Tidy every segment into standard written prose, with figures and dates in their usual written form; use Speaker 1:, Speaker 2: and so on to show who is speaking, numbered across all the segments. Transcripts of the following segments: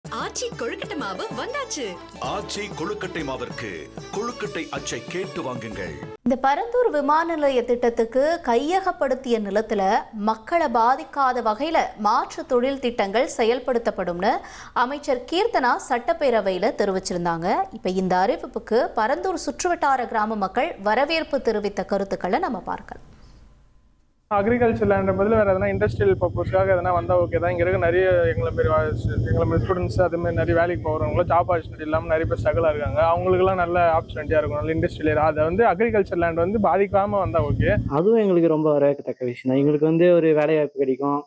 Speaker 1: ஆச்சி கொழுக்கட்டை மாவு வந்தாச்சு.
Speaker 2: ஆச்சி கொழுக்கட்டை மாவிற்கு கொழுக்கட்டை அச்சை கேட்டு வாங்குங்கள்.
Speaker 3: இந்த பரந்தூர் விமான நிலைய திட்டத்துக்கு கையகப்படுத்திய நிலத்துல மக்களை பாதிக்காத வகையில மாற்று தொழில் திட்டங்கள் செயல்படுத்தப்படும்னு அமைச்சர் கீர்த்தனா சட்டப்பேரவையில தெரிவிச்சிருந்தாங்க. இப்ப இந்த அறிவிப்புக்கு பரந்தூர் சுற்றுவட்டார கிராம மக்கள் வரவேற்பு தெரிவித்த கருத்துக்களை நம்ம பார்க்கலாம்.
Speaker 4: அக்ரிகல்ச்சர் லேண்ட் பதில் வேறு எதனா இண்டஸ்ட்ரியல் பர்பஸ்க்காக எதனா வந்தால் ஓகே தான். இங்கே இருக்க நிறைய எங்களை மாரி ஸ்டூடெண்ட்ஸ் அதுமாதிரி நிறைய வேலைக்கு போகிறவங்களும் ஜாப் ஆப்பர்ச்சுனிட்டி இல்லாமல் நிறைய பேர் ஸ்ட்ரகிளாக இருக்காங்க. அவங்களுக்குலாம் நல்ல ஆப்பர்ச்சுனிட்டியாக இருக்கும். நல்ல இண்டஸ்ட்ரியல் அதை வந்து அக்ரிகல்ச்சர் லேண்ட் வந்து பாதிக்காமல் வந்தால் ஓகே.
Speaker 5: அதுவும் எங்களுக்கு ரொம்ப வரவேற்கத்தக்க விஷயம் தான். எங்களுக்கு வந்து ஒரு வேலைவாய்ப்பு கிடைக்கும்.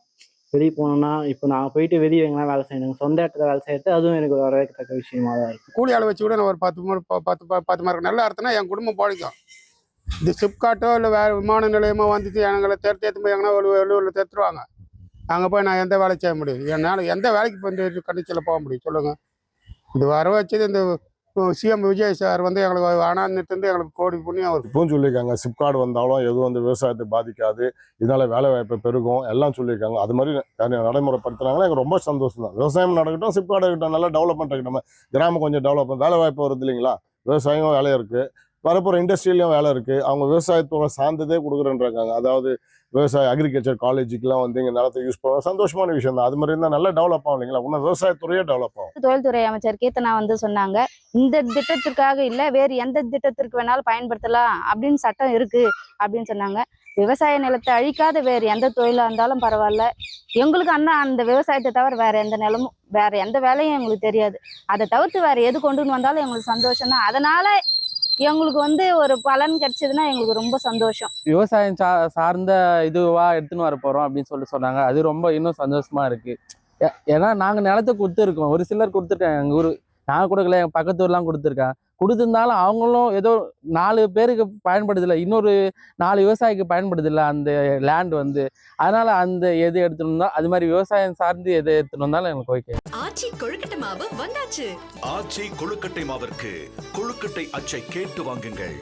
Speaker 5: வெளியே போனோம்னா இப்போ நான் போயிட்டு வெளியே எங்கன்னா வேலை செய்யணும், சொந்த இடத்துல வேலை செய்யறது அதுவும் எனக்கு ஒரு வரவேற்கத்தக்க விஷயமா தான் இருக்கும்.
Speaker 6: கூலி ஆளை வச்சு கூட நான் ஒரு 10 மார்க் நல்லா அர்த்தம்னா என் குடும்பம் போடிக்கும். இந்த சிப்காட்டோ இல்லை வேறு விமான நிலையமோ வந்துச்சு எங்களை தேர்த்து போய் எங்கன்னா வெளியூரில் தேர்த்துருவாங்க. அங்கே போய் நான் எந்த வேலை செய்ய முடியும்? என்னால் எந்த வேலைக்கு இப்போ இந்த கண்டிச்சில் போக முடியும் சொல்லுங்கள்? இது வர வச்சது இந்த சிஎம் விஜய் சார் வந்து எங்களுக்கு அனாநிட்டு எங்களுக்கு கோடி புண்ணியம் அவருக்கு.
Speaker 7: இப்பவும் சொல்லியிருக்காங்க சிப்கார்டு வந்தாலும் எதுவும் வந்து விவசாயத்தை பாதிக்காது, இதனால வேலை வாய்ப்பை பெருகும் எல்லாம் சொல்லியிருக்காங்க. அது மாதிரி நடைமுறைப்படுத்துனாங்கன்னா எனக்கு ரொம்ப சந்தோஷம் தான். விவசாயம் நடக்கட்டும், சிப்கார்டு இருக்கட்டும், நல்லா டெவலப்மெண்ட் இருக்கட்டும், கிராமம் கொஞ்சம் டெவலப்மெண்ட், வேலை வாய்ப்பு வருது இல்லைங்களா? விவசாயம் வேலை இருக்குது, வரப்போகிற இண்டஸ்ட்ரியிலையும் வேலை இருக்குது. அவங்க விவசாயத்தோட சார்ந்ததே கொடுக்குறேன்றாங்க. அதாவது விவசாய அக்ரிகல்ச்சர் காலேஜுக்கெலாம் வந்து இங்கே நிலத்தை யூஸ் பண்ணுவோம், சந்தோஷமான விஷயம் தான். அது மாதிரி இருந்தால் நல்லா டெவலப் ஆகும் இல்லைங்களா? இன்னும் விவசாயத்துறையே டெவலப் ஆகும்.
Speaker 8: தொழில்துறை அமைச்சர் கீர்த்தனா வந்து சொன்னாங்க, இந்த திட்டத்திற்காக இல்லை வேறு எந்த திட்டத்திற்கு வேணாலும் பயன்படுத்தலாம் அப்படின்னு சட்டம் இருக்கு அப்படின்னு சொன்னாங்க. விவசாய நிலத்தை அழிக்காத வேறு எந்த தொழிலாக இருந்தாலும் பரவாயில்ல, எங்களுக்கு அந்த விவசாயத்தை தவிர வேற எந்த நிலமும் வேற எந்த வேலையும் எங்களுக்கு தெரியாது. அதை தவிர்த்து வேற எது கொண்டுன்னு வந்தாலும் எங்களுக்கு சந்தோஷம் தான். அதனால எங்களுக்கு வந்து ஒரு பலன் கிடைச்சதுன்னா எங்களுக்கு ரொம்ப சந்தோஷம்.
Speaker 9: விவசாயம் சார்ந்த இதுவா எடுத்துன்னு வர போறோம் அப்படின்னு சொன்னாங்க. அது ரொம்ப இன்னும் சந்தோஷமா இருக்கு. ஏன்னா நாங்க நிலத்தை கொடுத்துருக்கோம், ஒரு சிலர் கொடுத்துருக்காங்க. எங்க ஊர் நான் கொடுக்கல, எங்க பக்கத்து ஊர்லாம் கொடுத்துருக்கேன். கொடுத்துருந்தாலும் அவங்களும் ஏதோ 4 பேருக்கு பயன்படுதில்லை, இன்னொரு 4 விவசாயிக்கு பயன்படுதில்லை அந்த லேண்ட் வந்து. அதனால அந்த எது எடுத்துட்டு அது மாதிரி விவசாயம் சார்ந்து எது எடுத்துட்டு வந்தாலும் எனக்கு ஓகே.
Speaker 1: ஆச்சி கொழுக்கட்டை மாவு வந்தாச்சு.
Speaker 2: ஆச்சி கொழுக்கட்டை மாவிற்கு கொழுக்கட்டை அச்சை கேட்டு வாங்குங்கள்.